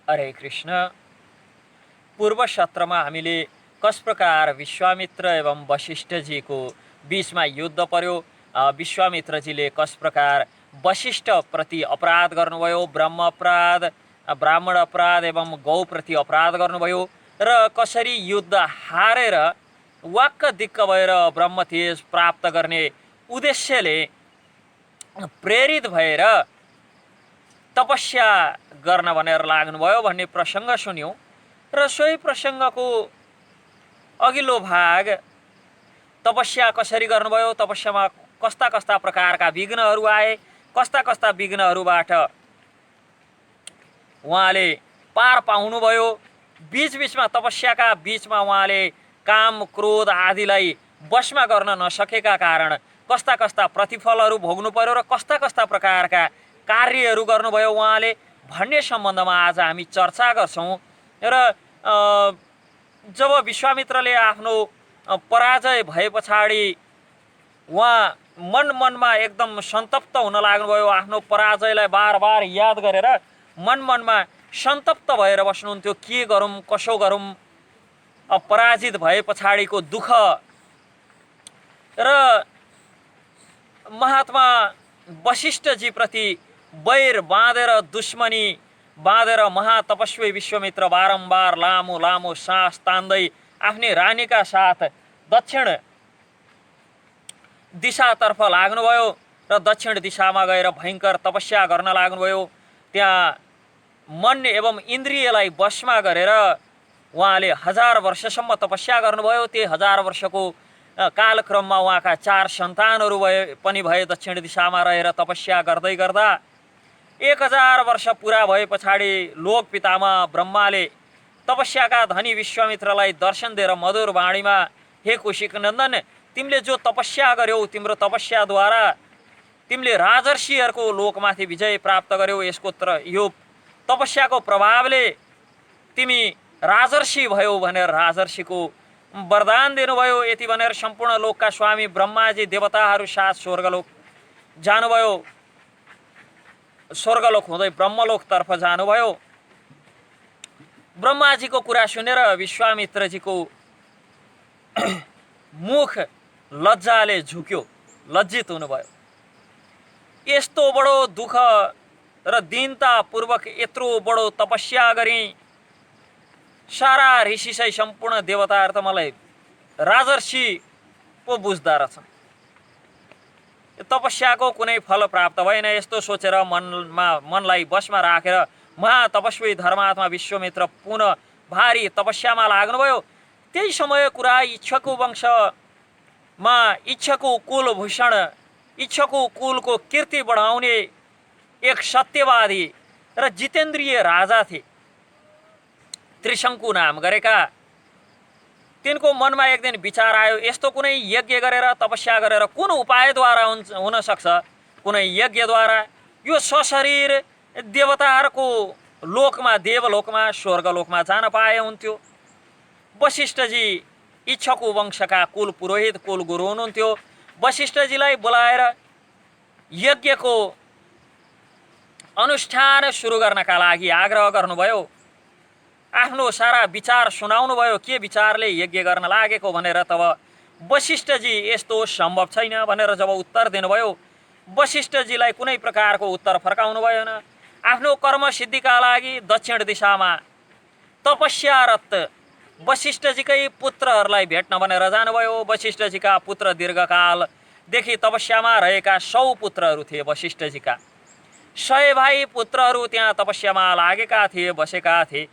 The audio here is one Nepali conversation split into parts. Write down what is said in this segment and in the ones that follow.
हरे कृष्ण। पूर्व सत्रमा हामीले कस प्रकार विश्वामित्र एवं वशिष्ठजीको बीचमा युद्ध पर्यो, विश्वामित्रजीले कस प्रकार वशिष्ठ प्रति अपराध गर्नुभयो, ब्रह्म अपराध, ब्राह्मण अपराध एवं गौप्रति अपराध गर्नुभयो र कसरी युद्ध हारेर वाक्क दिक्क भएर ब्रह्मतेज प्राप्त गर्ने उद्देश्यले प्रेरित भएर तपस्या गर्न भनेर लाग्नुभयो भन्ने प्रसङ्ग सुन्यौँ। र सोही प्रसङ्गको अघिल्लो भाग तपस्या कसरी गर्नुभयो, तपस्यामा कस्ता कस्ता प्रकारका विघ्नहरू आए, कस्ता कस्ता विघ्नहरूबाट उहाँले पार पाउनुभयो, बीचबीचमा तपस्याका बीचमा उहाँले काम क्रोध आदिलाई वशमा गर्न नसकेका कारण कस्ता कस्ता प्रतिफलहरू भोग्नु पर्यो र कस्ता कस्ता प्रकारका कार्यहरू गर्नुभयो उहाँले भन्ने सम्बन्धमा आज हामी चर्चा गर्छौँ। र जब विश्वामित्रले आफ्नो पराजय भए पछाडि उहाँ मनमा एकदम सन्तप्त हुन लाग्नुभयो। आफ्नो पराजयलाई बार बार याद गरेर मनमा सन्तप्त भएर बस्नुहुन्थ्यो। के गरौँ, कसो गरौँ, पराजित भए पछाडिको दुःख र महात्मा वशिष्ठजीप्रति वैर बाँधेर, दुश्मनी बाँधेर महातपस्वी विश्वामित्र बारम्बार लामो लामो सास तान्दै आफ्नै रानीका साथ दक्षिण दिशातर्फ लाग्नुभयो र दक्षिण दिशामा गएर भयङ्कर तपस्या गर्न लाग्नुभयो। त्यहाँ मन एवं इन्द्रियलाई वशमा गरेर उहाँले 1000 वर्षसम्म तपस्या गर्नुभयो। त्यही 1000 वर्षको कालक्रममा उहाँका 4 सन्तानहरू पनि भए। दक्षिण दिशामा रहेर तपस्या गर्दै गर्दा 1000 वर्ष पुरा भए पछाडि लोक पितामह ब्रह्माले तपस्याका धनी विश्वामित्रलाई दर्शन दिएर मधुर वाणीमा, हे कौशिक नन्दन, तिमीले जो तपस्या गर्यौ, तिम्रो तपस्याद्वारा तिमीले राजर्षिहरूको लोकमाथि विजय प्राप्त गर्यौ। यो तपस्याको प्रभावले तिमी राजर्षि भयो भनेर राजर्षिको वरदान दिनुभयो। यति भनेर सम्पूर्ण लोकका स्वामी ब्रह्माजी देवताहरू साथ स्वर्गलोक जानुभयो। स्वर्गलोक हुँदै ब्रह्मलोकतर्फ जानुभयो। ब्रह्माजीको कुरा सुनेर विश्वामित्रजीको मुख लज्जाले झुक्यो, लज्जित हुनुभयो। यस्तो बडो दुःख र दीनतापूर्वक यत्रो बडो तपस्या गरेँ, सारा ऋषि सहित सम्पूर्ण देवताहरू त मलाई राजर्षि पो बुझ्दा रहेछन्, तपस्याको कुनै फल प्राप्त भएन। यस्तो सोचेर मनलाई वशमा राखेर महातपस्वी धर्मात्मा विश्वामित्र पुनः भारी तपस्यामा लाग्नुभयो। त्यही समय कुरा इच्छको वंशमा इच्छको कुलभूषण, इच्छको कुलको कीर्ति बढाउने एक सत्यवादी र जितेन्द्रिय राजा थिए, त्रिशङ्कु नाम गरेका। तिनको मनमा एक दिन विचार आयो, यस्तो कुनै यज्ञ गरेर तपस्या गरेर कुन उपायद्वारा हुन सक्छ, कुनै यज्ञद्वारा यो सशरीर देवताहरूको लोकमा, देवलोकमा, स्वर्गलोकमा जान पाए हुन्थ्यो। वशिष्ठजी इच्छको वंशका कुल पुरोहित, कुल गुरु हुनुहुन्थ्यो। वशिष्ठजीलाई बोलाएर यज्ञको अनुष्ठान सुरु गर्नका लागि आग्रह गर्नुभयो। आफ्नो सारा विचार सुनाउनु भयो, के विचारले यज्ञ गर्न लागेको भनेर। तब वशिष्ठजी यस्तो सम्भव छैन भनेर जब उत्तर दिनुभयो, वशिष्ठजीलाई कुनै प्रकारको उत्तर फर्काउनु भएन। आफ्नो कर्म सिद्धिका लागि दक्षिण दिशामा तपस्यारत वशिष्ठजीकै पुत्रहरूलाई भेट्न भनेर जानुभयो। वशिष्ठजीका पुत्र दीर्घकालदेखि तपस्यामा रहेका 100 पुत्रहरू थिए। वशिष्ठजीका 100 भाइ पुत्रहरू त्यहाँ तपस्यामा लागेका थिए, बसेका थिए।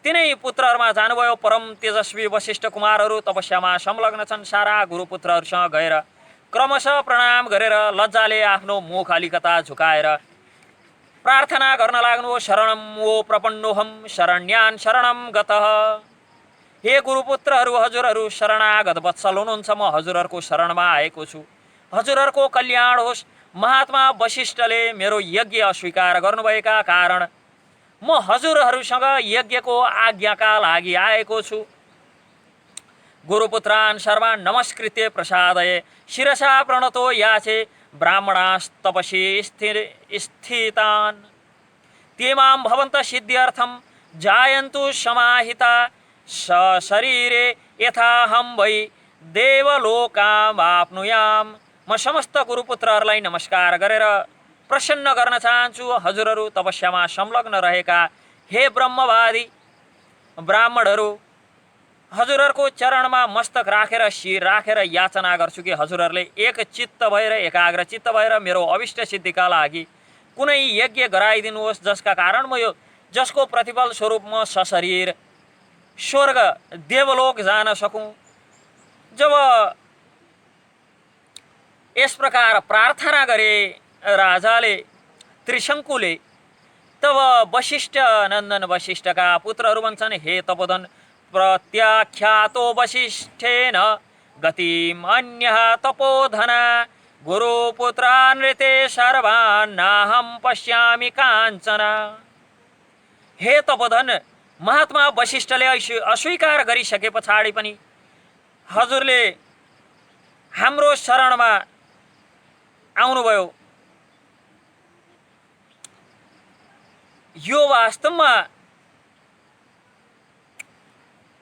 तिनै पुत्रहरूमा जानुभयो। परम तेजस्वी वशिष्ठ कुमारहरू तपस्यामा संलग्न छन्। सारा गुरुपुत्रहरूसँग गएर क्रमशः प्रणाम गरेर लज्जाले आफ्नो मुख अलिकता झुकाएर प्रार्थना गर्न लाग्नु। शरणम वो प्रपन्नोहम शरण्यान शरणम गतः। हे गुरुपुत्रहरू, हजुरहरू शरणागत वत्सल हुनुहुन्छ, म हजुरहरूको शरणमा आएको छु। हजुरहरूको कल्याण होस्। महात्मा वशिष्ठले मेरो यज्ञ अस्वीकार गर्नुभएका कारण म हजुरहरूसँग यज्ञको आज्ञाका लागि आएको छु। गुरुपुत्रान् सर्वान् नमस्कृत्य प्रसादये शिरसा प्रणतो याचे ब्राह्मणास्तपसि स्थितान्। तेमां भवन्त सिद्ध्यर्थं जायन्तु समाहिता शरीरे यथाहं वै देवलोकाम आप्नुयाम। म समस्त गुरुपुत्रहरूलाई नमस्कार गरेर प्रसन्न गर्न चाहन्छु। हजुरहरू तपस्यामा संलग्न रहेका हे ब्रह्मवादी ब्राह्मणहरू, हजुरहरूको चरणमा मस्तक राखेर शिर राखेर याचना गर्छु कि हजुरहरूले एक चित्त भएर एकाग्र चित्त भएर मेरो अभिष्ट सिद्धिका लागि कुनै यज्ञ गराइदिनुहोस्, जसका कारण म यो जसको प्रतिफल स्वरूप म सशरीर स्वर्ग देवलोक जान सकूँ। जब यस प्रकार प्रार्थना गरे राजाले त्रिशङ्कुले, तब वशिष्ठ नन्दन वशिष्ठका पुत्रहरू भन्छन्, हे तपोधन, प्रत्याख्यातो वशिष्ठेन गतिम अन्यः तपोधना गुरुपुत्रानृते सर्वान् नाहं पश्यामि काञ्चन। हे तपोधन, महात्मा वशिष्ठले अस्वीकार गरिसके पछाडि पनि हजुरले हाम्रो शरणमा आउनुभयो। यो वास्तवमा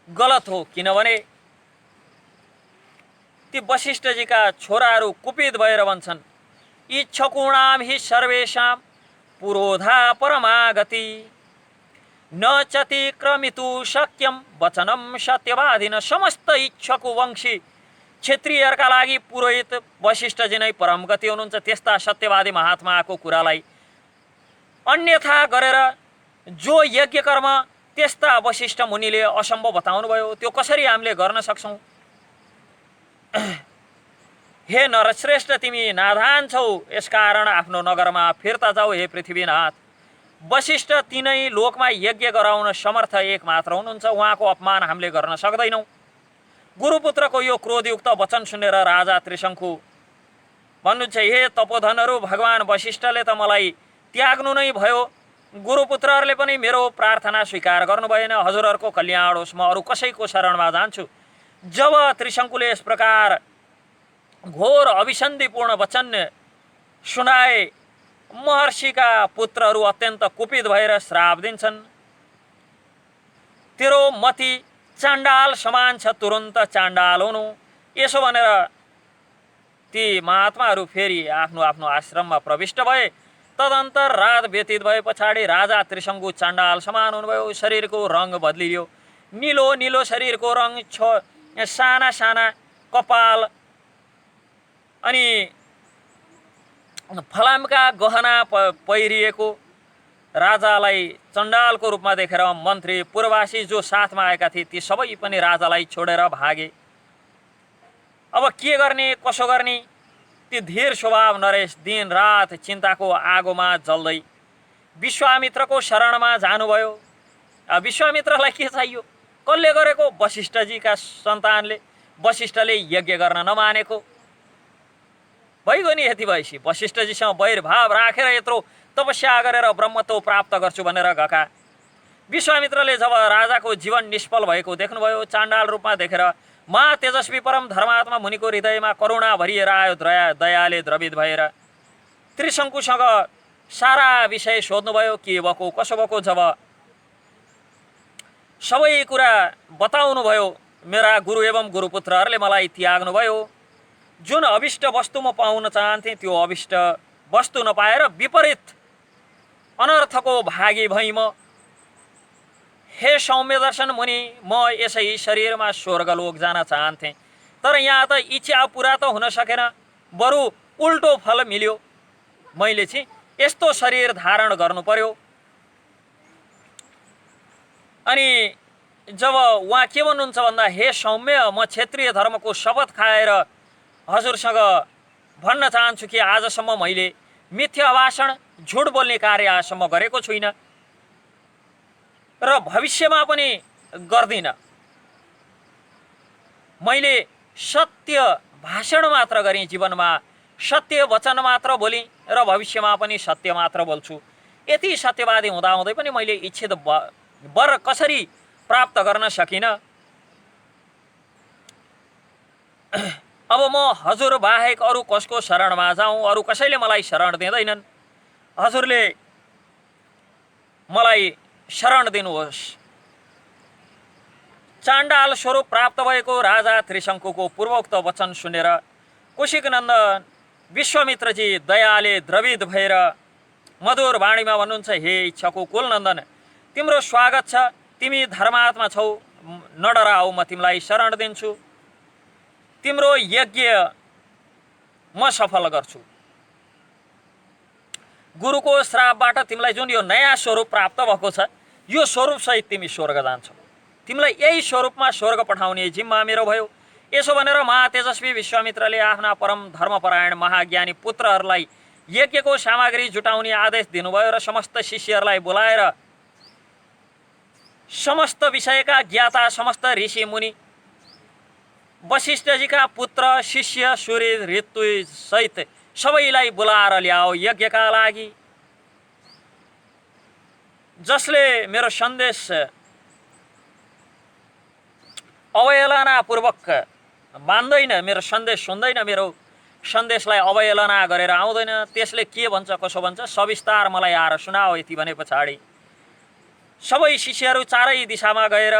गलत हो, किनभने ती वशिष्ठजीका छोराहरू कुपित भएर भन्छन्, इच्छकुणाम हि सर्वेषां पुरोधा परमागति न चतिक्रमितु शक्यम वचनम सत्यवादिन। समस्त इच्छकु वंशी क्षेत्रीयहरूका लागि पुरोहित वशिष्ठजी नै परम गति हुनुहुन्छ। त्यस्ता सत्यवादी महात्माको कुरालाई अन्यथा गरेर जो यज्ञ कर्म त्यस्ता वशिष्ठ मुनिले असम्भव बताउनु भयो, त्यो कसरी हामीले गर्न सक्छौँ? हे नरश्रेष्ठ, तिमी नादान छौ, यसकारण आफ्नो नगरमा फिर्ता जाऊ। हे पृथ्वीनाथ, वशिष्ठ तिनै लोकमा यज्ञ गराउन समर्थ एक मात्र हुनुहुन्छ, उहाँको अपमान हामीले गर्न सक्दैनौँ। गुरुपुत्रको यो क्रोधयुक्त वचन सुनेर राजा त्रिशङ्कु भन्नुहुन्छ, हे तपोधनहरू, भगवान वशिष्ठले त मलाई त्याग्नु नै भयो, गुरुपुत्रहरूले पनि मेरो प्रार्थना स्वीकार गर्नु भएन। हजुरहरूको कल्याण होस्, म अरू कसैको शरणमा जान्छु। जब त्रिशङ्कुले यस प्रकार घोर अभिसन्धिपूर्ण वचन सुनाए, महर्षिका पुत्रहरू अत्यन्त कुपित भएर श्राप दिन्छन्, तेरो मति चाण्डाल समान छ, तुरन्त चाण्डाल हुनु। यसो भनेर ती महात्माहरू फेरि आफ्नो आफ्नो आश्रममा प्रविष्ट भए। तदन्तर रात व्यतीत भए पछाडि राजा त्रिशङ्कु चाण्डाल समान हुनुभयो। शरीरको रङ बदलियो, निलो निलो शरीरको रङ, साना साना कपाल अनि फलामका गहना पहिरिएको राजालाई चण्डालको रूपमा देखेर मन्त्री पूर्ववासी जो साथमा आएका थिए ती सबै पनि राजालाई छोडेर भागे। अब के गर्ने कसो गर्ने? ती धीर स्वभाव नरेश दिन रात चिन्ताको आगोमा जल्दै विश्वामित्रको शरणमा जानुभयो। विश्वामित्रलाई के चाहियो? कसले गरेको? वशिष्ठजीका सन्तानले। वशिष्ठले यज्ञ गर्न नमानेको भइगयो नि। यति भएपछि वशिष्ठजीसँग वैरभाव राखेर यत्रो तपस्या गरेर ब्रह्मत्व प्राप्त गर्छु भनेर गएका विश्वामित्रले जब राजाको जीवन निष्फल भएको देख्नुभयो, चाण्डाल रूपमा देखेर मा तेजस्वी परम धर्मात्मा मुनिको हृदयमा करुणा भरिएर आयो। दयाले द्रवित भएर त्रिशङ्कुसँग सारा विषय सोध्नुभयो, के भएको कसो भएको। जब सबै कुरा बताउनु भयो, मेरा गुरु एवं गुरुपुत्रहरूले मलाई त्याग्नुभयो, जुन अभिष्ट वस्तु म पाउन चाहन्थेँ त्यो अभिष्ट वस्तु नपाएर विपरीत अनर्थको भागी भई म। हे सौम्य दर्शन मुनि, म यसै शरीरमा स्वर्गलोक जान चाहन्थेँ, तर यहाँ त इच्छा पुरा त हुन सकेन, बरु उल्टो फल मिल्यो। मैले चाहिँ यस्तो शरीर धारण गर्नु पर्यो। अनि जब उहाँ के भन्नुहुन्छ भन्दा, हे सौम्य, म क्षेत्रीय धर्मको शपथ खाएर हजुरसँग भन्न चाहन्छु कि आजसम्म मैले मिथ्या भाषण झुट बोल्ने कार्य आजसम्म गरेको छुइनँ र भविष्यमा पनि गर्दिनँ। मैले सत्य भाषण मात्र गरेँ, जीवनमा सत्य वचन मात्र बोलेँ र भविष्यमा पनि सत्य मात्र बोल्छु। यति सत्यवादी हुँदाहुँदै पनि मैले इच्छित वर कसरी प्राप्त गर्न सकिनँ? अब म हजुर बाहेक अरू कसको शरणमा जाउँ? अरू कसैले मलाई शरण दिँदैनन्। हजुरले मलाई शरण दिनुहोस्। चाण्डाल स्वरूप प्राप्त भएको राजा त्रिशङ्कुको पूर्वोक्त वचन सुनेर कुशिकनन्दन विश्वामित्रजी दयाले द्रवित भएर मधुर वाणीमा भन्नुहुन्छ, हे इच्छाको कुलनन्दन, तिम्रो स्वागत छ, तिमी धर्मात्मा छौ, नडराऊ, म तिमीलाई शरण दिन्छु, तिम्रो यज्ञ म सफल गर्छु। गुरुको श्रापबाट तिमीलाई जुन यो नयाँ स्वरूप प्राप्त भएको छ, यो स्वरूपसहित तिमी स्वर्ग जान्छौ, तिमीलाई यही स्वरूपमा स्वर्ग पठाउने जिम्मा मेरो भयो। यसो भनेर महातेजस्वी विश्वामित्रले आफ्ना परम धर्मपरायण महाज्ञानी पुत्रहरूलाई यज्ञको सामग्री जुटाउने आदेश दिनुभयो र समस्त शिष्यहरूलाई बोलाएर समस्त विषयका ज्ञाता समस्त ऋषि मुनि वशिष्ठजीका पुत्र शिष्य सूर्य ऋतु सहित सबैलाई बोलाएर ल्याओ यज्ञका लागि। जसले मेरो सन्देश अवहेलनापूर्वक मान्दैन, मेरो सन्देश सुन्दैन, मेरो सन्देशलाई अवहेलना गरेर आउँदैन, त्यसले के भन्छ कसो भन्छ सविस्तार मलाई आएर सुनाओ। यति भने पछाडि सबै शिष्यहरू चारै दिशामा गएर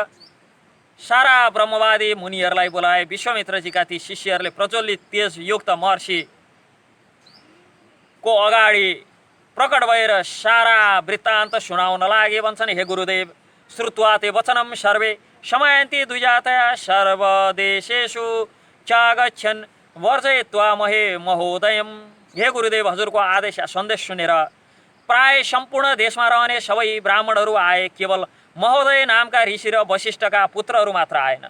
सारा ब्रह्मवादी मुनिहरूलाई बोलाए। विश्वामित्रजीका ती शिष्यहरूले प्रज्वलित तेजयुक्त महर्षिको अगाडि प्रकट भएर सारा वृत्तान्त सुनाउन लागे। भन्छन्, हे गुरुदेव, श्रुत्वा ते वचनं सर्वे समयन्ति द्विजातया सर्वदेशेषु चागच्छन् वर्जयित्वा महे महोदयम। हे गुरुदेव, हजुरको आदेश सन्देश सुनेर प्राय सम्पूर्ण देशमा रहने सबै ब्राह्मणहरू आए, केवल महोदय नामका ऋषि र वशिष्ठका पुत्रहरू मात्र आएन।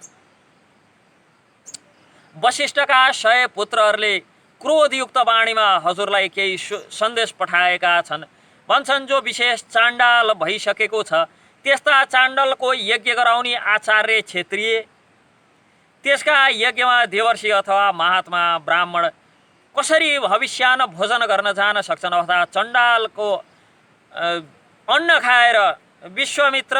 वशिष्ठका 100 पुत्रहरूले क्रोधयुक्त वाणीमा हजुरलाई केही सन्देश पठाएका छन्। भन्छन्, जो विशेष चाण्डाल भइसकेको छ त्यस्ता चाण्डलको यज्ञ गराउने आचार्य क्षेत्रीय, त्यसका यज्ञमा देवर्षि अथवा महात्मा ब्राह्मण कसरी भविष्यान्न भोजन गर्न जान सक्छन्, अथवा चण्डालको अन्न खाएर विश्वामित्र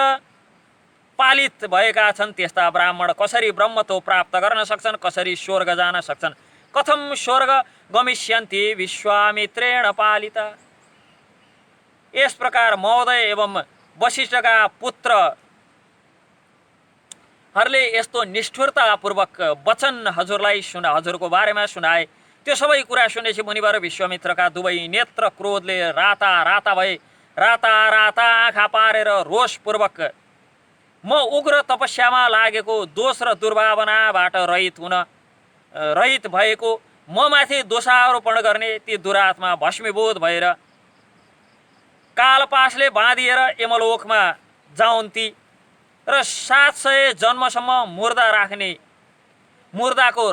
पालित भएका छन् त्यस्ता ब्राह्मण कसरी ब्रह्मत्व प्राप्त गर्न सक्छन्, कसरी स्वर्ग जान सक्छन्, कथम स्वर्ग गमिष्यन्ति विश्वामित्रेण पालिता। यस प्रकार महोदय एवं वशिष्ठका पुत्रहरूले यस्तो निष्ठुरतापूर्वक वचन हजुरलाई हजुरको बारेमा सुनाए। त्यो सबै कुरा सुनेपछि मुनिवर विश्वामित्रका दुवै नेत्र क्रोधले राता राता भए। राता राता आँखा पारेर रोषपूर्वक म उग्र तपस्यामा लागेको दोष र दुर्भावनाबाट रहित भएको म माथि दोषारोपण गर्ने ती दुरात्मा भस्मीभूत भएर कालपासले बाँधिएर यमलोकमा जाउन् ती र 700 जन्मसम्म मुर्दा राख्ने घरको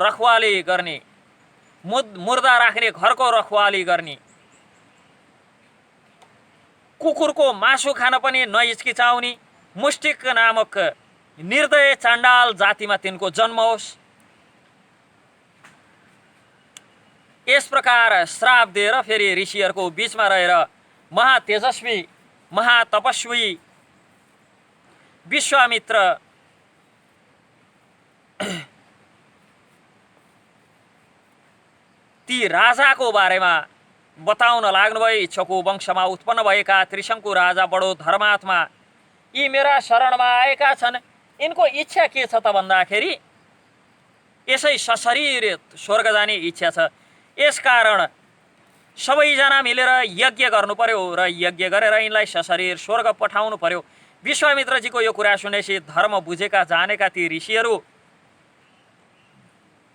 रखवाली गर्ने, कुकुरको मासु खान पनि नहिचकिचाउने मुष्टिक नामक निर्दय चाण्डाल जातिमा तिनको जन्म होस्। यस प्रकार श्राप दिएर फेरि ऋषिहरूको बीचमा रहेर महातेजस्वी महातपस्वी विश्वामित्र ती राजाको बारेमा बताउन लाग्नुभयो। इच्छाको वंशमा उत्पन्न भएका त्रिशङ्कु राजा बडो धर्मात्मा, यी मेरा शरणमा आएका छन्, यिनको इच्छा के छ त भन्दाखेरि यसै सशरीर स्वर्ग जाने इच्छा छ। यसकारण सबैजना मिलेर यज्ञ गर्नु पर्यो र यज्ञ गरेर यिनलाई सशरीर स्वर्ग पठाउनु पर्यो। विश्वामित्रजीको यो कुरा सुनेपछि धर्म बुझेका जानेका ती ऋषिहरू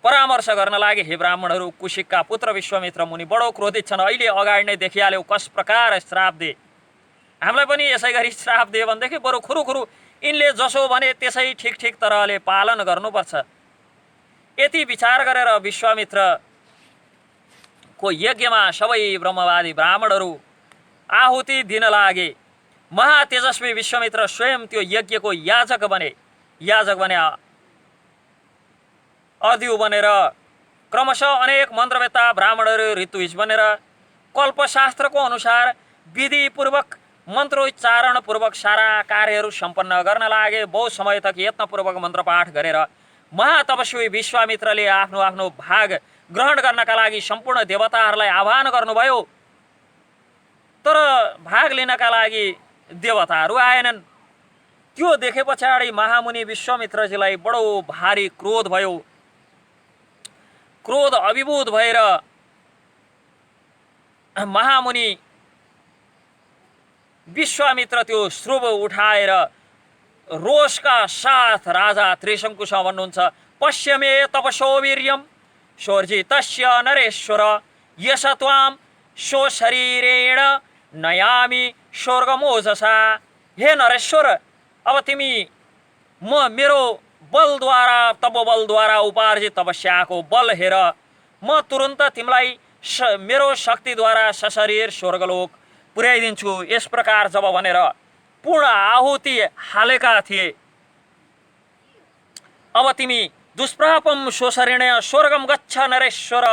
परामर्श गर्न लागे। हे ब्राह्मणहरू, कुशिकका पुत्र विश्वामित्र मुनि बडो क्रोधित छन्, अहिले अगाडि नै देखिहाल्यौ कस प्रकार श्राप दे, हामीलाई पनि यसै गरी श्राप दियो भनेदेखि बरु खुरुखुरु यिनले जसो भने त्यसै ठिक ठिक तरहले पालन गर्नुपर्छ। यति विचार गरेर विश्वामित्रको यज्ञमा सबै ब्रह्मवादी ब्राह्मणहरू आहुति दिन लागे। महातेजस्वी विश्वामित्र स्वयं त्यो यज्ञको याजक बने अद्यु बनेर क्रमशः अनेक मन्त्रवेत्ता ब्राह्मणहरू ऋतुज बनेर कल्पशास्त्रको अनुसार विधिपूर्वक मन्त्रोच्चारणपूर्वक सारा कार्यहरू सम्पन्न गर्न लागे। बहुत समय तक यत्नपूर्वक मन्त्रपाठ गरेर महातपस्वी विश्वामित्रले आफ्नो आफ्नो भाग ग्रहण गर्नका लागि सम्पूर्ण देवताहरूलाई आह्वान गर्नुभयो। तर भाग लिनका लागि देवताहरू आएनन्। त्यो देखे पछाडि महामुनि विश्वामित्रजीलाई बडो भारी क्रोध भयो। क्रोध अभिभूत भएर महामुनि विश्वामित्र त्यो श्रुभ उठाएर रोषका साथ राजा त्रिशङ्कुसँग भन्नुहुन्छ, पश्यमे तपसो वीर्यम शोर्जितस्य नरेश्वर यश त्वाम स्वशरीरेण नयामि स्वर्गमोजसा। हे नरेश्वर, अब तिमी मेरो बलद्वारा तब बलद्वारा उपार्जित तपस्याको बल हेर, म तुरन्त तिमीलाई मेरो शक्तिद्वारा सशरीर स्वर्गलोक पुर्याइदिन्छु। यस प्रकार जब भनेर पूर्ण आहुति हालेका थिए, अब तिमी दुष्प्रापम स्वशरीण स्वर्गम गच्छ नरेश्वर,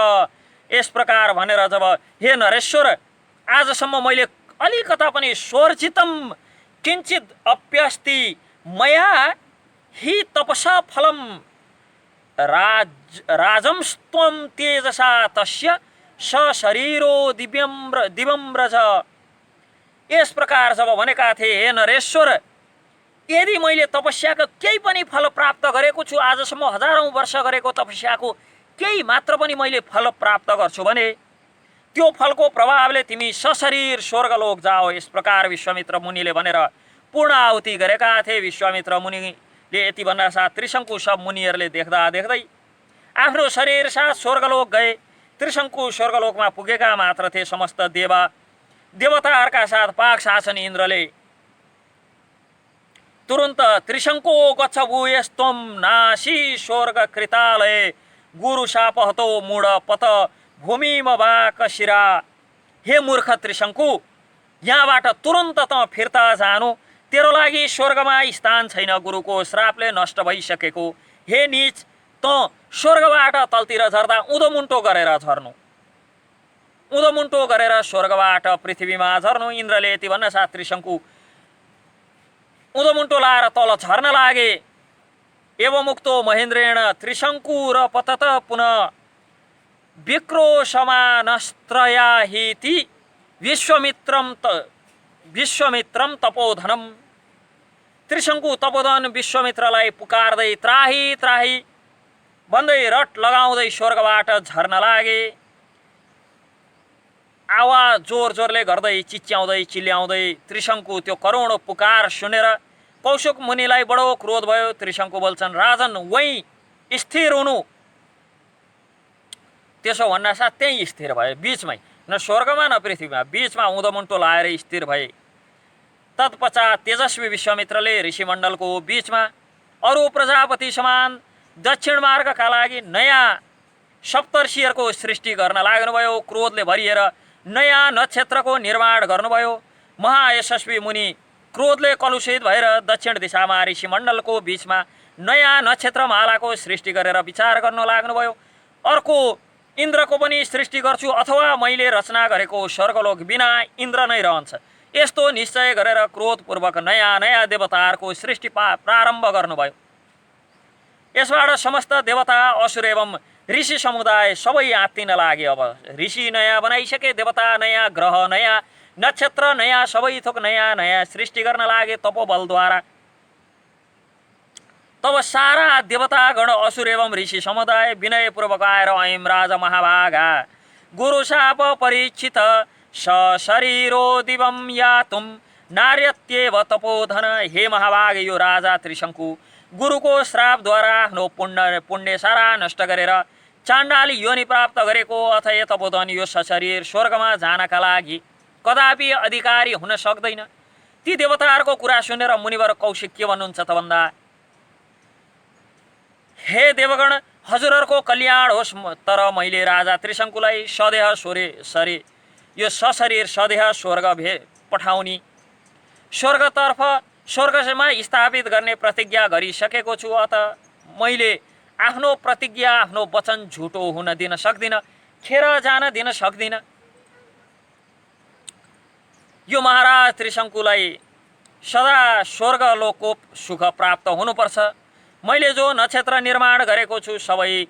यस प्रकार भनेर जब, हे नरेश्वर, आजसम्म मैले अलिकता पनि स्वर्जितम किञ्चित अप्यस्ति मया हि तपसा फलम राजंस्त्वं तेजसा तस्य सशरीरो दिव्यम व्रज। यस प्रकार जब भनेका थिए, हे नरेश्वर, यदि मैले तपस्याको केही पनि फल प्राप्त गरेको छु, आजसम्म हजारौं वर्ष गरेको तपस्याको केही मात्र पनि मैले फल प्राप्त गर्छु भने त्यो फलको प्रभावले तिमी सशरीर स्वर्गलोक जाओ। यस प्रकार विश्वामित्र मुनिले भनेर पूर्ण आहुति गरेका थिए। विश्वामित्र मुनिले यति भन्दा साथ त्रिशङ्कु सब मुनिहरूले देख्दा देख्दै आफ्नो शरीर साथ स्वर्गलोक गए। त्रिशङ्कु स्वर्गलोकमा पुगेका मात्र थिए समस्त देवताहरूका साथ पाक शासन इन्द्रले तुरन्त त्रिशङ्को गच्छ भूयस्त्वं नासी स्वर्ग कृतालय गुरु शापहतो मूढ पत भूमिमवाक शिरा। हे मूर्ख त्रिशङ्कु, यहाँबाट तुरन्त त फिर्ता जानु, तेरो लागि स्वर्गमा स्थान छैन, गुरुको श्रापले नष्ट भइसकेको। हे नीच, त स्वर्गबाट तलतिर झर्दा उँधोमुन्टो गरेर झर्नु, उँधोमुन्टो गरेर स्वर्गबाट पृथ्वीमा झर्नु। इन्द्रले यति भन्न साथ त्रिशङ्कु उँधोमुन्टो लाएर तल झर्न लागे। एवमुक्तो महेन्द्रेण त्रिशङ्कु र पतत पुनः विक्रोशमानस्त्रयाहिति विश्वमित्रम तपोधनम। त्रिशङ्कु तपोधन विश्वमित्रलाई पुकार्दै त्राही त्राही भन्दै रट लगाउँदै स्वर्गबाट झर्न लागे। आवाज जोर जोरले गर्दै चिच्याउँदै चिल्याउँदै त्रिशङ्कु त्यो करोडौं पुकार सुनेर कौशिक मुनिलाई बडो क्रोध भयो। त्रिशङ्कु बोल्छन्, राजन वहीँ स्थिर हुनु। त्यसो भन्ना साथ त्यहीँ स्थिर भए, बीचमै, न स्वर्गमा न पृथ्वीमा, बीचमा उँधोमुन्टो लाएर स्थिर भए। तत्पश्चात तेजस्वी विश्वामित्रले ऋषिमण्डलको बीचमा अरू प्रजापति समान दक्षिण मार्गका लागि नयाँ सप्तर्षिहरूको सृष्टि गर्न लाग्नुभयो। क्रोधले भरिएर नयाँ नक्षत्रको निर्माण गर्नुभयो। महायशस्वी मुनि क्रोधले कलुषित भएर दक्षिण दिशामा ऋषिमण्डलको बीचमा नयाँ नक्षत्रमालाको सृष्टि गरेर विचार गर्न लाग्नुभयो। अर्को इन्द्रको पनि सृष्टि गर्छु, अथवा मैले रचना गरेको स्वर्गलोक बिना इन्द्र नै रहन्छ, यस्तो निश्चय गरेर क्रोधपूर्वक नयाँ नयाँ देवताहरूको सृष्टि प्रारम्भ गर्नुभयो। यसबाट समस्त देवता असुर एवं ऋषि समुदाय सबै आत्तिन लागे। अब ऋषि नयाँ बनाइसके, देवता नयाँ, ग्रह नयाँ, नक्षत्र नयाँ, सबै थोक नयाँ नयाँ सृष्टि गर्न लागे तपोबलद्वारा। तब सारा देवतागण असुर एवं ऋषि समुदाय विनयपूर्वक आएर ऐं राजा महाभागा गुरुशाप परीक्षित सशरीरो दिवं यातुं नार्यत्येव तपोधन। हे महाभाग, यो राजा त्रिशङ्कु गुरुको श्रापद्वारा आफ्नो पुण्य सारा नष्ट गरेर चाण्डाली योनि प्राप्त गरेको अथ यो तपोधन यो सशरीर स्वर्गमा जानका लागि कदापि अधिकारी हुन सक्दैन। ती देवताहरूको कुरा सुनेर मुनिवर कौशिक के भन्नुहुन्छ त भन्दा, हे देवगण, हजुरहरूको कल्याण होस्, तर मैले राजा त्रिशङ्कुलाई सदेह यो सशरीर सदेह स्वर्ग पठाउने, स्वर्गतर्फ स्वर्गमा स्थापित गर्ने प्रतिज्ञा गरिसकेको छु। अत मैले आफ्नो प्रतिज्ञा, आफ्नो वचन झुटो हुन दिन सक्दिनँ, खेर जान दिन सक्दिनँ। यो महाराज त्रिशङ्कुलाई सदा स्वर्गलोकको सुख प्राप्त हुनुपर्छ। मैले जो नक्षत्र निर्माण गरेको छु सबै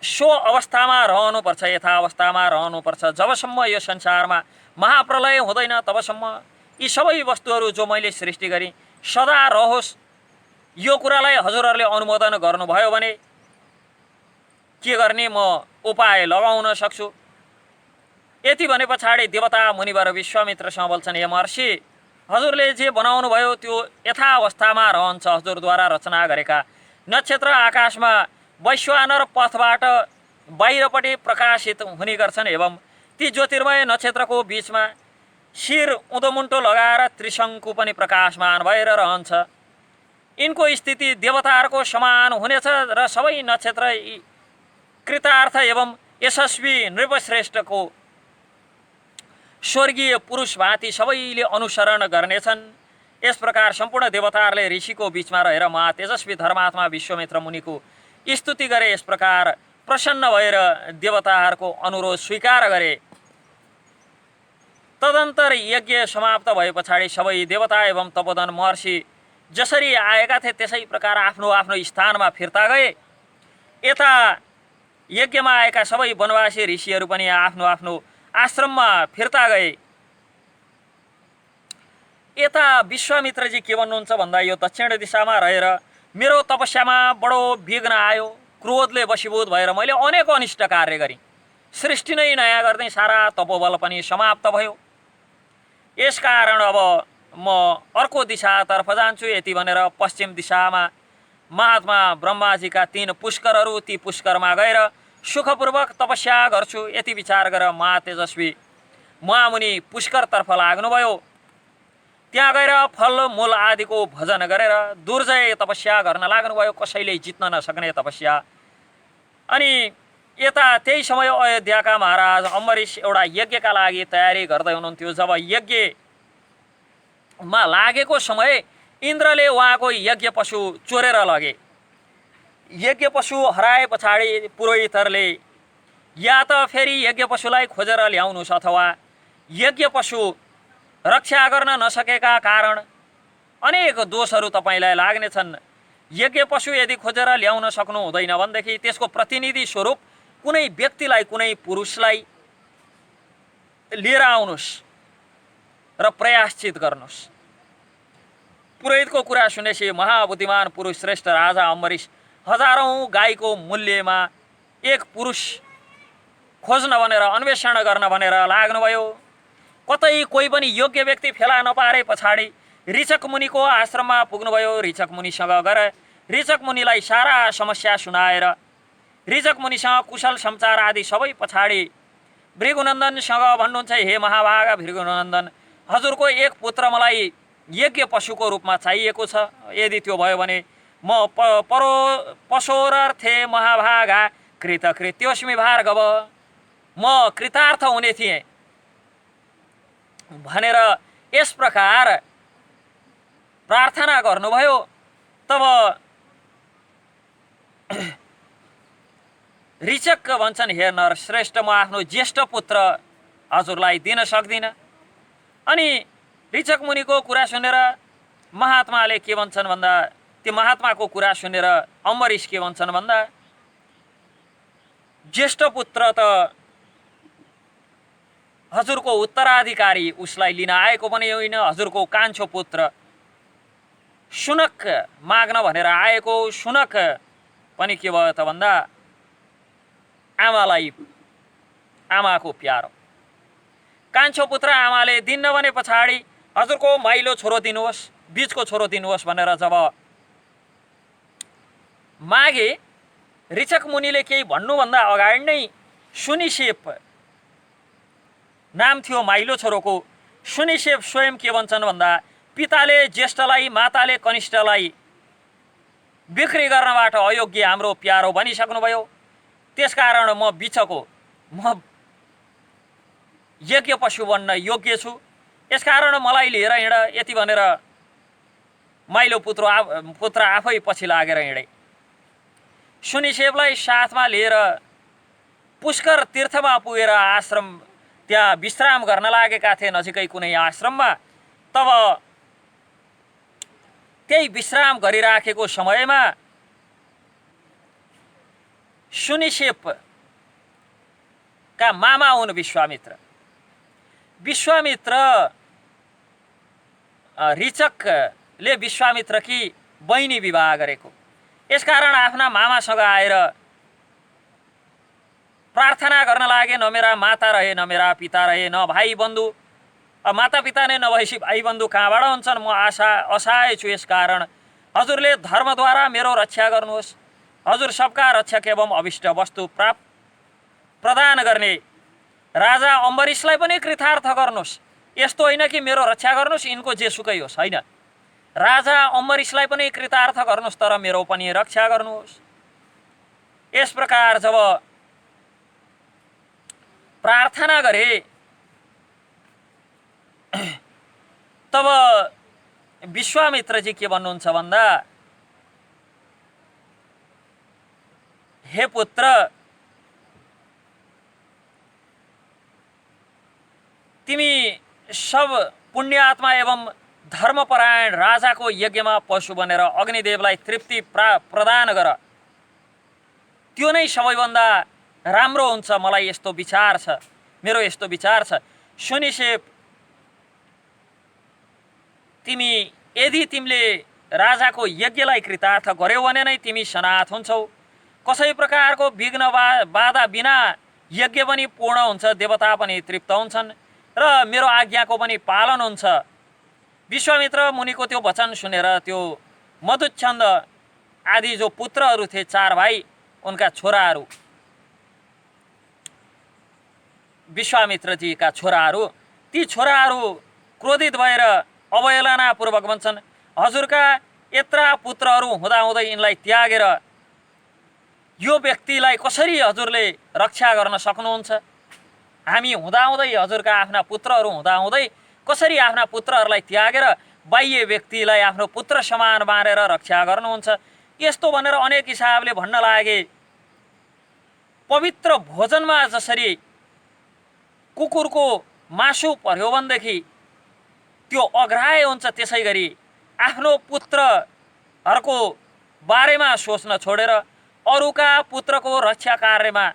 सो अवस्थामा रहनुपर्छ, यथा अवस्थामा रहनुपर्छ। जबसम्म यो संसारमा महाप्रलय हुँदैन तबसम्म यी सबै वस्तुहरू जो मैले सृष्टि गरेँ सदा रहोस्, यो कुरालाई हजुरहरूले अनुमोदन गर्नुभयो भने के गर्ने म उपाय लगाउन सक्छु। यति भने पछाडि देवता मुनिवर विश्वामित्रसँग बोल्छन्, हे महर्षि, हजुरले जे बनाउनु भयो त्यो यथावस्थामा रहन्छ। हजुरद्वारा रचना गरेका नक्षत्र आकाशमा वैश्वानर पथबाट बाहिरपट्टि प्रकाशित हुने गर्छन् एवं ती ज्योतिर्मय नक्षत्रको बीचमा शिर उँधोमुन्टो लगाएर त्रिशङ्कु पनि प्रकाशमान भएर रहन्छ। यिनको स्थिति देवताहरूको समान हुनेछ र सबै नक्षत्र कृतार्थ एवं यशस्वी नृपश्रेष्ठको स्वर्गीय पुरुष भाँति सबैले अनुसरण गर्नेछन्। यस प्रकार सम्पूर्ण देवताहरूले ऋषिको बीचमा रहेर महातेजस्वी धर्मात्मा विश्वामित्र मुनिको स्तुति गरे। यस प्रकार प्रसन्न भएर देवताहरूको अनुरोध स्वीकार गरे। तदन्तर यज्ञ समाप्त भए पछाडि सबै देवता एवं तपोधन महर्षि जसरी आएका थिए त्यसै प्रकार आफ्नो आफ्नो स्थानमा फिर्ता गए। यता यज्ञमा आएका सबै वनवासी ऋषिहरू पनि आफ्नो आफ्नो आश्रममा फिर्ता गए। यता विश्वामित्रजी के भन्नुहुन्छ भन्दा यो दक्षिण दिशामा रहेर मेरो तपस्यामा बडो विघ्न आयो, क्रोधले वशीभूत भएर मैले अनेक अनिष्ट कार्य गरेँ, सृष्टि नै नयाँ गर्दै सारा तपोबल पनि समाप्त भयो। यसकारण अब म अर्को दिशातर्फ जान्छु। यति भनेर पश्चिम दिशामा महात्मा ब्रह्माजीका 3 पुष्करहरू, ती पुष्करमा गएर सुखपूर्वक तपस्या गर्छु यति विचार गरेर महातेजस्वी महामुनि पुष्करतर्फ लाग्नुभयो। त्यहाँ गएर फल मूल आदिको भजन गरेर दुर्जय तपस्या गर्न लाग्नुभयो, कसैले जित्न नसक्ने तपस्या। अनि यता त्यही समय अयोध्याका महाराज अम्बरीश एउटा यज्ञका लागि तयारी गर्दै हुनुहुन्थ्यो। जब यज्ञमा लागेको समय इन्द्रले उहाँको यज्ञ पशु चोरेर लगे। यज्ञ पशु हराए पछाडि पुरोहितहरूले या त फेरि यज्ञ पशुलाई खोजेर ल्याउनुहोस् अथवा यज्ञ पशु रक्षा गर्न नसकेका कारण अनेक दोषहरू तपाईँलाई लाग्नेछन्। यज्ञ पशु यदि खोजेर ल्याउन सक्नु हुँदैन भनेदेखि त्यसको प्रतिनिधि स्वरूप कुनै व्यक्तिलाई, कुनै पुरुषलाई लिएर आउनुहोस् र प्रयाश्चित गर्नुहोस्। पुरोहितको कुरा सुनेपछि महाबुद्धिमान पुरुष श्रेष्ठ राजा अम्बरीश हजारौं गाईको मूल्यमा एक पुरुष खोज्न भनेर, अन्वेषण गर्न भनेर लाग्नुभयो। कतै कोही पनि योग्य व्यक्ति फेला नपारे पछाडि ऋचक मुनिको आश्रममा पुग्नुभयो। ऋचक मुनिसँग गएर ऋचक मुनिलाई सारा समस्या सुनाएर ऋचक मुनिसँग कुशल समाचार आदि सबै पछाडि भृगुनन्दनसँग भन्नुहुन्छ, हे महाभागा भृगुनन्दन, हजुरको एक पुत्र मलाई यज्ञ पशुको रूपमा चाहिएको छ। यदि त्यो भयो भने म पशोरर्थे महाभागा कृतकृत्योस्मि भार्गव, म कृतार्थ हुने थिएँ भनेर यस प्रकार प्रार्थना गर्नुभयो। तब ऋचक भन्छन्, हे नरश्रेष्ठ, म आफ्नो ज्येष्ठ पुत्र हजुरलाई दिन सक्दिनँ। अनि ऋचक मुनिको कुरा सुनेर महात्माले के भन्छन् भन्दा, त्यो महात्माको कुरा सुनेर अम्बरीश के भन्छन् भन्दा, ज्येष्ठ पुत्र त हजुरको उत्तराधिकारी उसलाई लिन आएको पनि होइन, हजुरको कान्छो पुत्र सुनक माग्न भनेर आएको। सुनक पनि के भयो त भन्दा आमाको प्यारो, कान्छो पुत्र आमाले दिन्न भने पछाडि हजुरको माइलो छोरो दिनुहोस्, बीचको छोरो दिनुहोस् भनेर जब मागे, ऋचक मुनिले केही भन्नुभन्दा अगाडि नै सुनिसेप नाम थियो माइलो छोरोको। सुनिसेप स्वयं के भन्छन् भन्दा, पिताले ज्येष्ठलाई, माताले कनिष्ठलाई बिक्री गर्नबाट अयोग्य हाम्रो प्यारो बनिसक्नुभयो। त्यसकारण म बिचको, म यज्ञ पशु बन्न योग्य छु, यसकारण मलाई लिएर हिँड। यति भनेर माइलो पुत्र आफै पछि लागेर हिँडे। सुनिसेपलाई साथमा लिएर पुष्कर तीर्थमा पुगेर आश्रम त्यहाँ विश्राम गर्न लागेका थिए, नजिकै कुनै आश्रममा। तब त्यही विश्राम गरिराखेको समयमा सुनिसेपका मामा हुन् विश्वामित्र। विश्वामित्र ऋचकले विश्वामित्रकी बहिनी विवाह गरेको। यसकारण आफ्ना मामासँग आएर प्रार्थना गर्न लागे, न मेरा माता रहे न मेरा पिता रहे न भाइ बन्धु, माता पिता नै नभएपछि भाइ बन्धु कहाँबाट हुन्छन्, म असहाय छु, यसकारण हजुरले धर्मद्वारा मेरो रक्षा गर्नुहोस्। हजुर सबका रक्षक एवं अभिष्ट वस्तु प्रदान गर्ने राजा अम्बरीशलाई पनि कृतार्थ गर्नुहोस्। यस्तो होइन कि मेरो रक्षा गर्नुहोस् यिनको जेसुकै होस्, होइन, राजा अम्बरीशलाई पनि कृतार्थ गर्नुहोस् तर मेरो पनि रक्षा गर्नुहोस्। यस प्रकार जब प्रार्थना गरे तब विश्वामित्रजी के भन्नुहुन्छ भन्दा, हे पुत्र, तिमी सब पुण्यात्मा एवं धर्मपरायण राजाको यज्ञमा पशु बनेर अग्निदेवलाई तृप्ति प्रदान गर, त्यो नै सबैभन्दा राम्रो हुन्छ। मलाई यस्तो विचार छ, मेरो यस्तो विचार छ। सुनिसेप, यदि तिमीले राजाको यज्ञलाई कृतार्थ गर्यौ भने नै तिमी सनाथ हुन्छौ। कसै प्रकारको विघ्न बाधा बिना यज्ञ पनि पूर्ण हुन्छ, देवता पनि तृप्त हुन्छन् र मेरो आज्ञाको पनि पालन हुन्छ। विश्वामित्र मुनिको त्यो वचन सुनेर त्यो मधुच्छन्द आदि जो पुत्रहरू थिए, 4 भाइ, उनका छोराहरू, विश्वामित्रजीका छोराहरू, ती छोराहरू क्रोधित भएर अवहेलनापूर्वक भन्छन्, हजुरका यत्रा पुत्रहरू हुँदाहुँदै यिनलाई त्यागेर यो व्यक्तिलाई कसरी हजुरले रक्षा गर्न सक्नुहुन्छ? हामी हुँदाहुँदै, हजुरका आफ्ना पुत्रहरू हुँदाहुँदै कसरी आफ्ना पुत्रहरूलाई त्यागेर बाह्य व्यक्तिलाई आफ्नो पुत्र समान मानेर रक्षा गर्नुहुन्छ? यस्तो भनेर अनेक हिसाबले भन्न लागे। पवित्र भोजनमा जसरी कुकुरको मासु पर्यो भनेदेखि त्यो अग्राह्य हुन्छ, त्यसै गरी आफ्नो पुत्रहरूको बारेमा सोच्न छोडेर अरूका पुत्रको रक्षा कार्यमा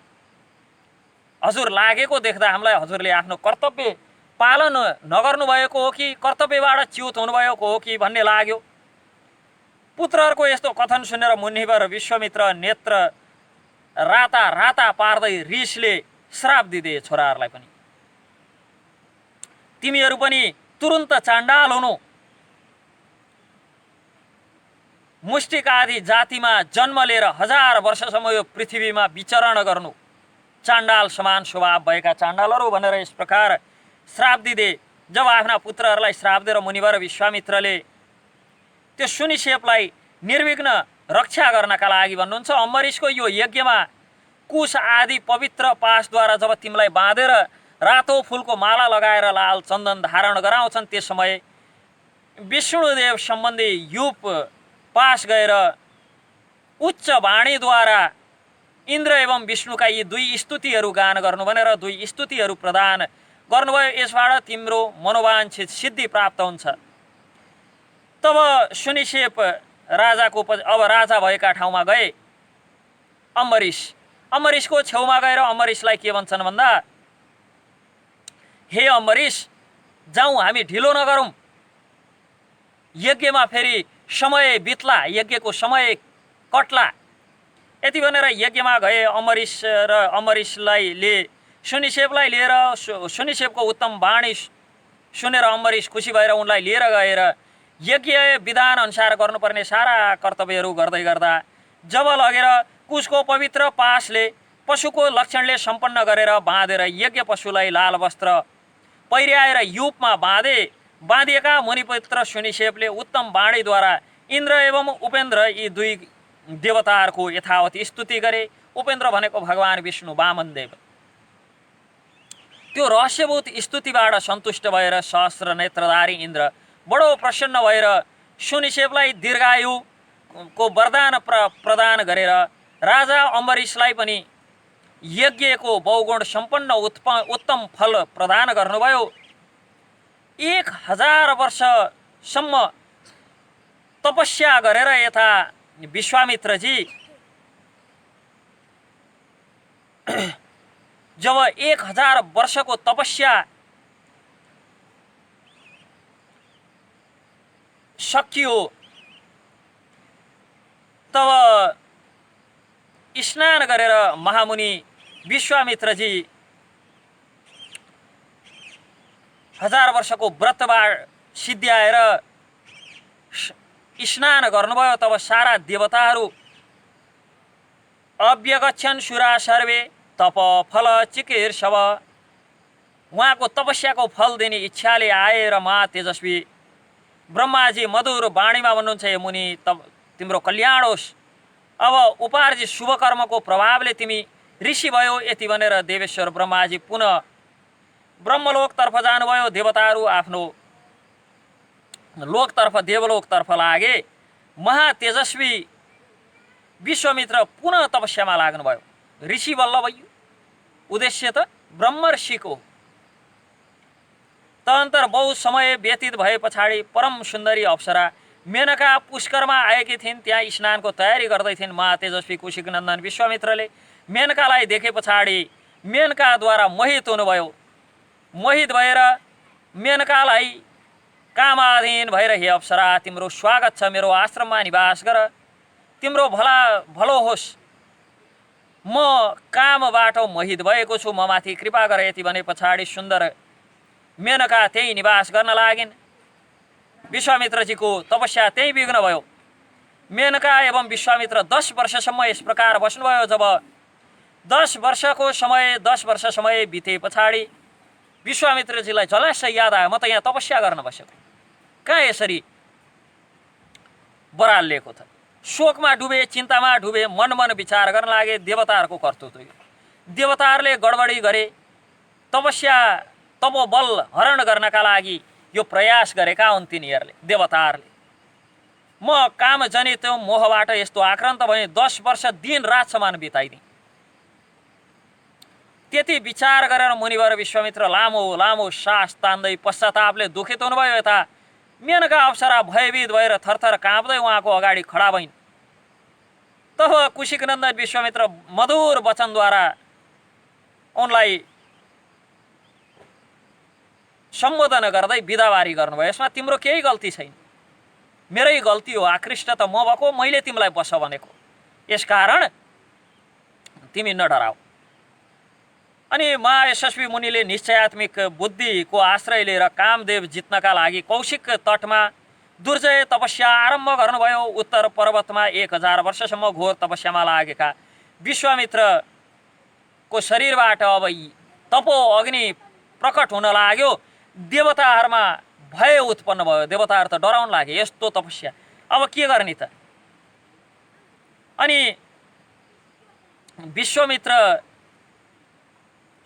हजुर लागेको देख्दा हामीलाई हजुरले आफ्नो कर्तव्य पालन नगर्नु भएको हो कि कर्तव्यबाट च्युत हुनुभएको हो कि भन्ने लाग्यो। पुत्रहरूको यस्तो कथन सुनेर मुनिवर विश्वामित्र नेत्र राता राता पार्दै रिसले श्राप दिए छोराहरूलाई पनि, तिमीहरू पनि तुरुन्त चाण्डाल हुनु, मुष्टिक आदि जातिमा जन्म लिएर 1000 वर्षसम्म यो पृथ्वीमा विचरण गर्नु, चाण्डाल समान स्वभाव भएका चाण्डालहरू भनेर यस प्रकार श्राप दिए। जब आफ्ना पुत्रहरूलाई श्राप दिएर मुनिवर विश्वामित्रले त्यो सुनिसेपलाई निर्विघ्न रक्षा गर्नका लागि भन्नुहुन्छ, अम्बरीशको यो यज्ञमा कुश आदि पवित्र पासद्वारा जब तिमीलाई बाँधेर रातो फुलको माला लगाएर लाल चन्दन धारण गराउँछन्, त्यस समय विष्णुदेव सम्बन्धी युप पास गएर उच्च वाणीद्वारा इन्द्र एवं विष्णुका यी 2 स्तुतिहरू गान गर्नु भनेर 2 स्तुतिहरू प्रदान गर्नुभयो। यसबाट तिम्रो मनोवाञ्छित सिद्धि प्राप्त हुन्छ। तब सुनिसेप राजाको अब राजा भएका ठाउँमा गए। अम्बरीशको छेउमा गएर अम्बरीशलाई के भन्छन् भन्दा, हे अम्बरीश, जाउँ, हामी ढिलो नगरौँ, यज्ञमा फेरि समय बित्ला, यज्ञको समय कट्ला। यति भनेर यज्ञमा गए। अम्बरीशलाई सुनिसेपलाई लिएर सुनिसेपको उत्तम वाणी सुनेर अम्बरीश खुसी भएर उनलाई लिएर गएर यज्ञ विधान अनुसार गर्नुपर्ने सारा कर्तव्यहरू गर्दै गर्दा जब लगेर कुशको पवित्र पासले पशुको लक्षणले सम्पन्न गरेर बाँधेर यज्ञ पशुलाई लाल वस्त्र पहिर्याएर युपमा बाँधिएका मुनिपुत्र सुनिसेपले उत्तम वाणीद्वारा इन्द्र एवं उपेन्द्र यी 2 देवताहरूको यथावत स्तुति गरे। उपेन्द्र भनेको भगवान विष्णु वामनदेव। त्यो रहस्यभूत स्तुतिबाट सन्तुष्ट भएर सहस्र नेत्रधारी इन्द्र बडो प्रसन्न भएर सुनिसेपलाई दीर्घायुको वरदान प्रदान गरेर राजा अम्बरीशलाई पनि यज्ञको बहुगुण सम्पन्न उत्तम फल प्रदान गर्नुभयो। 1000 वर्षसम्म तपस्या गरेर यता विश्वामित्रजी जब 1000 वर्षको तपस्या सकियो तब स्नान गरेर महामुनि विश्वामित्रजी 1000 वर्षको व्रतबाट सिद्ध्याएर स्नान गर्नुभयो। तब सारा देवताहरू अभ्यगच्छन् सुरा सर्वे तप फल चिकीर्षव, उहाँको तपस्याको फल दिने इच्छाले आए र मा तेजस्वी ब्रह्माजी मधुर बाणीमा भन्नुहुन्छ, हे मुनि तब तिम्रो कल्याण होस्, अब उपार्जित शुभ कर्मको प्रभावले तिमी ऋषि भयो। यति भनेर देवेश्वर ब्रह्माजी पुनः ब्रह्मलोकतर्फ जानुभयो। देवताहरू आफ्नो लोकतर्फ देवलोकतर्फ लागे। महातेजस्वी विश्वामित्र पुनः तपस्यामा लाग्नुभयो। ऋषि बल्ल भयो, उद्देश्य त ब्रह्मर्षिको। तदनन्तर बहुत समय व्यतीत भए पछाडि परम सुन्दरी अप्सरा मेनका पुष्करमा आएकी थिइन्। त्यहाँ स्नानको तयारी गर्दै थिइन्। महातेजस्वी कौशिक नन्दन विश्वामित्रले मेनकालाई देखे पछाडि मेनकाद्वारा मोहित हुनुभयो। मोहित भएर मेनकालाई कामाधीन भएर, हे अप्सरा तिम्रो स्वागत छ, मेरो आश्रममा निवास गर, तिम्रो भलो होस्, म कामबाट मोहित भएको छु, म माथि कृपा गर। यति भने पछाडि सुन्दर मेनका त्यही निवास गर्न लागिन्। विश्वामित्रजीको तपस्या त्यही विघ्न भयो। मेनका एवं विश्वामित्र 10 वर्षसम्म यस प्रकार बस्नुभयो। जब 10 वर्ष समय बिते पछाडि विश्वामित्रजीलाई जलाशय याद आयो, म त यहाँ तपस्या गर्न बसेको, कहाँ यसरी बरालिएको त। शोकमा डुबे, चिन्तामा डुबे, मन विचार गर्न लागे। देवताहरूको कर्तृत्व, देवताहरूले गडबडी गरे। तपोबल हरण गर्नका लागि यो प्रयास गरेका हुन् तिनीहरूले, देवताहरूले। म कामजनित मोहबाट यस्तो आक्रान्त भएँ, 10 वर्ष दिन रात समान बिताइदिएँ। त्यति विचार गरेर मुनिवर विश्वामित्र लामो सास तान्दै पश्चातापले दुखित हुनुभयो। यता मेनका अप्सरा भयभीत भएर थरथर काँप्दै उहाँको अगाडि खडा भइन्। तब कुशिक नन्दन विश्वामित्र मधुर वचनद्वारा उनलाई सम्बोधन गर्दै बिदावारी गर्नुभयो। यसमा तिम्रो केही गल्ती छैन, मेरै गल्ती हो, आकृष्ट त म भएको, मैले तिमीलाई बस भनेको, यसकारण तिमी नडराऊ। अनि महायशस्वी मुनिले निश्चयात्मिक बुद्धिको आश्रय लिएर कामदेव जित्नका लागि कौशिक तटमा दुर्जय तपस्या आरम्भ गर्नुभयो। उत्तर पर्वतमा 1000 वर्षसम्म घोर तपस्यामा लागेका विश्वामित्रको शरीरबाट अब तपो अग्नि प्रकट हुन लाग्यो। देवताहरूमा भय उत्पन्न भयो। देवताहरू त डराउन लागे, यस्तो तपस्या अब के गर्ने त। अनि विश्वामित्र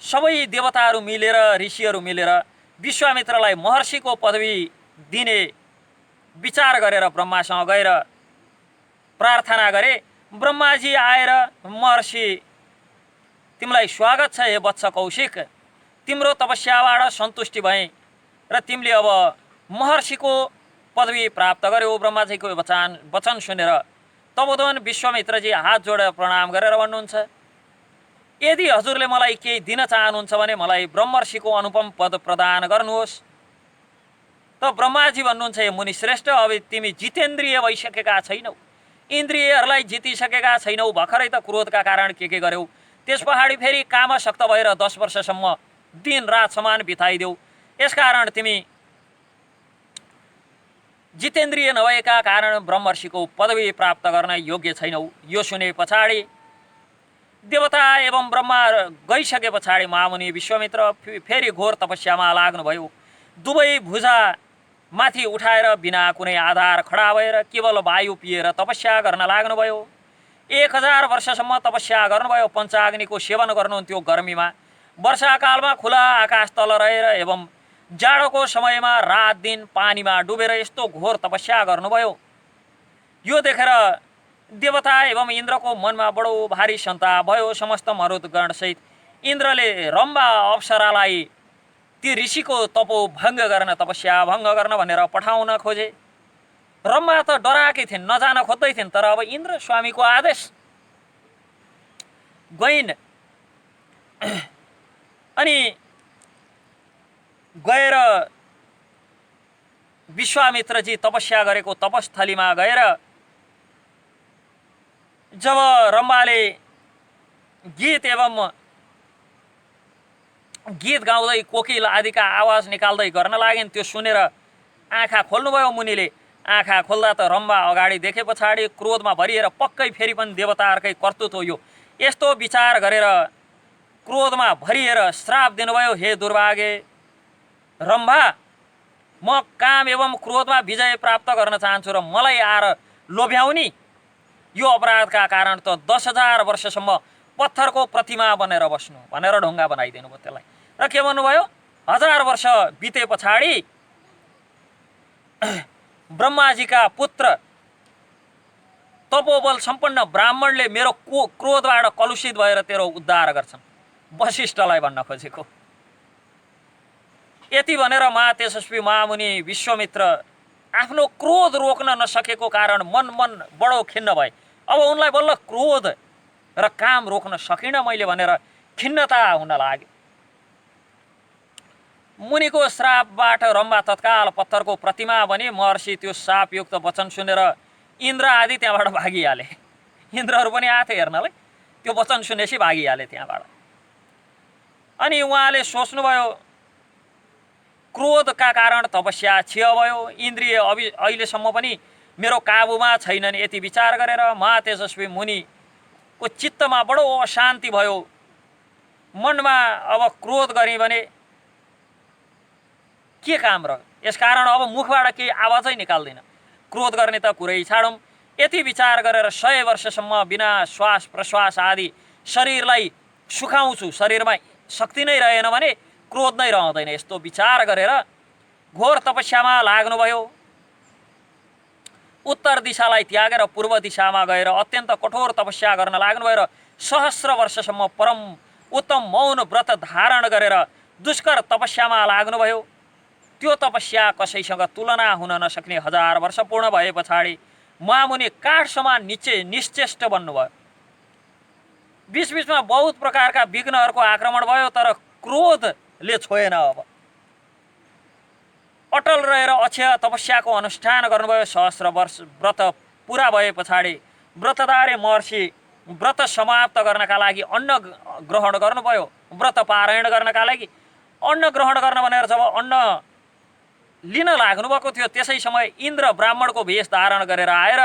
सबै देवताहरू मिलेर, ऋषिहरू मिलेर विश्वामित्रलाई महर्षिको पदवी दिने विचार गरेर ब्रह्मासँग गएर प्रार्थना गरे। ब्रह्माजी आएर, महर्षि तिमीलाई स्वागत छ हे वत्स कौशिक, तिम्रो तपस्याबाट सन्तुष्टि भएँ र तिमीले अब महर्षिको पदवी प्राप्त गर्यौ। ब्रह्माजीको वचन सुनेर तबोधन विश्वामित्रजी हात जोडेर प्रणाम गरेर भन्नुहुन्छ, यदि हजुरले मलाई केही दिन चाहनुहुन्छ भने मलाई ब्रह्मर्षिको अनुपम पद प्रदान गर्नुहोस्। त ब्रह्माजी भन्नुहुन्छ, हे मुनि श्रेष्ठ, अब तिमी जितेन्द्रिय भइसकेका छैनौ, इन्द्रियहरूलाई जितिसकेका छैनौ, भर्खरै त क्रोधका कारण के गर्यौ, त्यस पछाडि फेरि कामशक्त भएर 10 वर्षसम्म दिन रात समान बिताइदेऊ। यसकारण तिमी जितेन्द्रिय नभएका कारण ब्रह्मर्षिको पदवी प्राप्त गर्न योग्य छैनौ। यो सुने पछाडि देवता एवं ब्रह्मा गइसके पछाडि महामुनि विश्वामित्र फेरि घोर तपस्यामा लाग्नुभयो। दुवै भुजा माथि उठाएर बिना कुनै आधार खडा भएर केवल वायु पिएर तपस्या गर्न लाग्नुभयो। 1000 वर्षसम्म तपस्या गर्नुभयो। पञ्चाग्निको सेवन गर्नुहुन्थ्यो गर्मीमा, वर्षाकालमा खुला आकाश तल रहेर एवं जाडोको समयमा रात दिन पानीमा डुबेर यस्तो घोर तपस्या गर्नुभयो। यो देखेर देवता एवं इन्द्रको मनमा बडो भारी सन्ताप भयो। समस्त मरुदगणसहित इन्द्रले रम्भा अप्सरालाई ती ऋषिको तपो भङ्ग गर्न, तपस्या भङ्ग गर्न भनेर पठाउन खोजे। रम्भा त डराएकै थिइन्, नजान खोज्दै थिइन्, तर अब इन्द्र स्वामीको आदेश गइन्। अनि गएर विश्वामित्रजी तपस्या गरेको तपस्थलीमा गएर जब रम्भाले गीत गाउँदै कोकिल आदिका आवाज निकाल्दै गर्न लागिन्, त्यो सुनेर आँखा खोल्नुभयो मुनिले। आँखा खोल्दा त रम्भा अगाडि देखे पछाडि क्रोधमा भरिएर पक्कै फेरि पनि देवताहरूकै कर्तुत हो यो, यस्तो विचार गरेर क्रोधमा भरिएर श्राप दिनुभयो, हे दुर्भागे रम्भा, म काम एवं क्रोधमा विजय प्राप्त गर्न चाहन्छु र मलाई आएर लोभ्याउनी, यो अपराधका कारण त 10,000 वर्षसम्म पत्थरको प्रतिमा बनेर बस्नु भनेर ढुङ्गा बनाइदिनु भयो त्यसलाई। र के भन्नुभयो, 1000 वर्ष बिते पछाडि ब्रह्माजीका पुत्र तपोबल सम्पन्न ब्राह्मणले मेरो क्रोधबाट कलुषित भएर तेरो उद्धार गर्छन्, वशिष्ठलाई भन्न खोजेको। यति भनेर महातेजस्वी महामुनि विश्वामित्र आफ्नो क्रोध रोक्न नसकेको कारण मन बडो खिन्न भए। अब उनलाई बल्ल क्रोध र काम रोक्न सकिनँ मैले भनेर खिन्नता हुन लाग्यो। मुनिको श्रापबाट रम्भा तत्काल पत्थरको प्रतिमा बनी। महर्षि त्यो शापयुक्त वचन सुनेर इन्द्र आदि त्यहाँबाट भागिहाले। इन्द्रहरू पनि आथे हेर्नलाई, त्यो वचन सुनेपछि भागिहाले त्यहाँबाट। अनि उहाँले सोच्नुभयो क्रोधका कारण तपस्या क्षय भयो, इन्द्रिय अहिलेसम्म पनि मेरो काबुमा छैनन्। यति विचार गरेर महातेजस्वी मुनिको चित्तमा बडो अशान्ति भयो। मनमा अब क्रोध गरेँ भने के काम र, यसकारण अब मुखबाट केही आवाजै निकाल्दैन, क्रोध गर्ने त कुरै छाडौँ। यति विचार गरेर 100 वर्षसम्म बिना श्वास प्रश्वास आदि शरीरलाई सुखाउँछु, शरीरमा शक्ति नै रहेन भने क्रोध नै रहँदैन, यस्तो विचार गरेर घोर तपस्यामा लाग्नुभयो। उत्तर दिशालाई त्यागेर पूर्व दिशामा गएर अत्यन्त कठोर तपस्या गर्न लाग्नुभयो र 1000 वर्षसम्म परम उत्तम मौन व्रत धारण गरेर दुष्कर तपस्यामा लाग्नुभयो। त्यो तपस्या कसैसँग तुलना हुन नसक्ने 1000 वर्ष पूर्ण भए पछाडि महामुनि काठ समान निश्चेष्ट बन्नुभयो। बीचबीचमा बहुत प्रकारका विघ्नहरूको आक्रमण भयो, तर क्रोधले छोएन। अब अटल रहेर अक्षय तपस्याको अनुष्ठान गर्नुभयो। 1000 वर्ष व्रत पुरा भए पछाडि व्रतधारी महर्षि व्रत समाप्त गर्नका लागि अन्न ग्रहण गर्नुभयो। व्रत पारायण गर्नका लागि अन्न ग्रहण गर्न भनेर जब अन्न लिन लाग्नुभएको थियो, त्यसै समय इन्द्र ब्राह्मणको वेश धारण गरेर आएर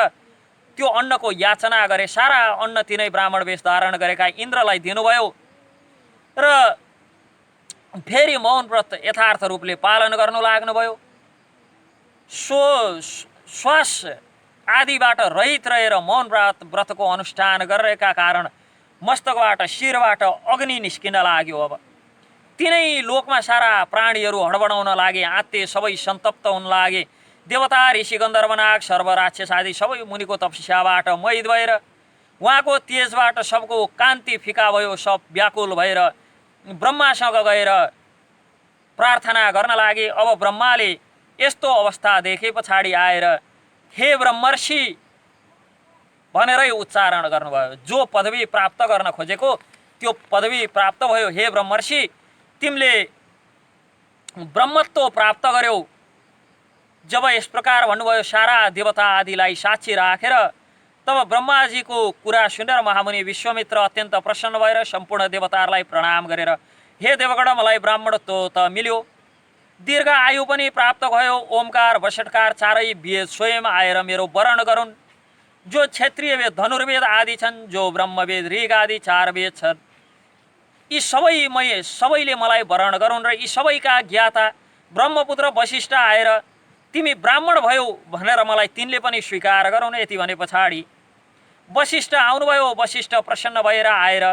त्यो अन्नको याचना गरे। सारा अन्न तिनै ब्राह्मण वेश धारण गरेका इन्द्रलाई दिनुभयो र फेरि मौन व्रत यथार्थ रूपले पालन गर्नु लाग्नुभयो। श्वास आदिबाट रहित रहेर मौन व्रतको अनुष्ठान गरेका कारण मस्तकबाट शिरबाट अग्नि निस्किन लाग्यो। अब तिनै लोकमा सारा प्राणीहरू हडबडाउन लागे, आत्ते सबै सन्तप्त हुन लागे। देवता ऋषि गन्धर्व नाग सर्व राक्षस आदि सबै मुनिको तपस्याबाट मोहित भएर उहाँको तेजबाट सबको कान्ति फिका भयो। सब व्याकुल भएर ब्रह्मासँग गएर प्रार्थना गर्न लागे। अब ब्रह्माले यस्तो अवस्था देखे पछाडि आएर हे ब्रह्मर्षि भनेरै उच्चारण गर्नुभयो। जो पदवी प्राप्त गर्न खोजेको त्यो पदवी प्राप्त भयो। हे ब्रह्मर्षि, तिमीले ब्रह्मत्व प्राप्त गर्यौ। जब यस प्रकार भन्नुभयो सारा देवता आदिलाई साक्षी राखेर, तब ब्रह्माजीको कुरा सुनेर महामुनि विश्वामित्र अत्यन्त प्रसन्न भएर सम्पूर्ण देवताहरूलाई प्रणाम गरेर हे देवगण, मलाई ब्राह्मणत्व त मिल्यो, दीर्घ आयु पनि प्राप्त भयो। ओमकार वषट्कार चारै वेद स्वयं आएर मेरो वरण गरून्। जो क्षेत्रीय वेद धनुर्वेद आदि छन्, जो ब्रह्मवेद ऋग आदि 4 वेद छन्, यी सबैले मलाई वरण गरून्। र यी सबैका ज्ञाता ब्रह्मपुत्र वशिष्ठ आएर तिमी ब्राह्मण भयौ भनेर मलाई तिनले पनि स्वीकार गरून्। यति भने पछाडि वशिष्ठ आउनुभयो। वशिष्ठ प्रसन्न भएर आएर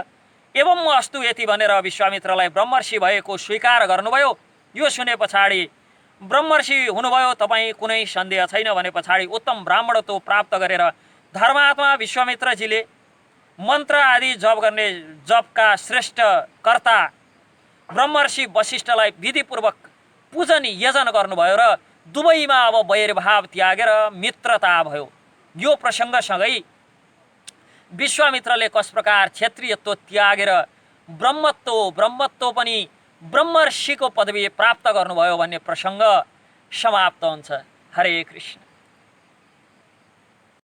एवं अस्तु यति भनेर विश्वामित्रलाई ब्रह्मर्षि भएको स्वीकार गर्नुभयो। यो सुने पछाडि ब्रह्मर्षि हुनुभयो, तपाईँ कुनै सन्देह छैन भने पछाडि उत्तम ब्राह्मणत्व प्राप्त गरेर धर्मात्मा विश्वामित्रजीले मन्त्र आदि जप गर्ने जपका श्रेष्ठ कर्ता ब्रह्मर्षि वशिष्ठलाई विधिपूर्वक पूजन यजन गर्नुभयो र दुवैमा अब वैरभाव त्यागेर मित्रता भयो। यो प्रसङ्गसँगै विश्वामित्रले कस प्रकार क्षेत्रीयत्व त्यागेर ब्रह्मत्व पनि ब्रह्मर्षिको पदवी प्राप्त गर्नुभयो भन्ने प्रसङ्ग समाप्त हुन्छ। हरे कृष्ण।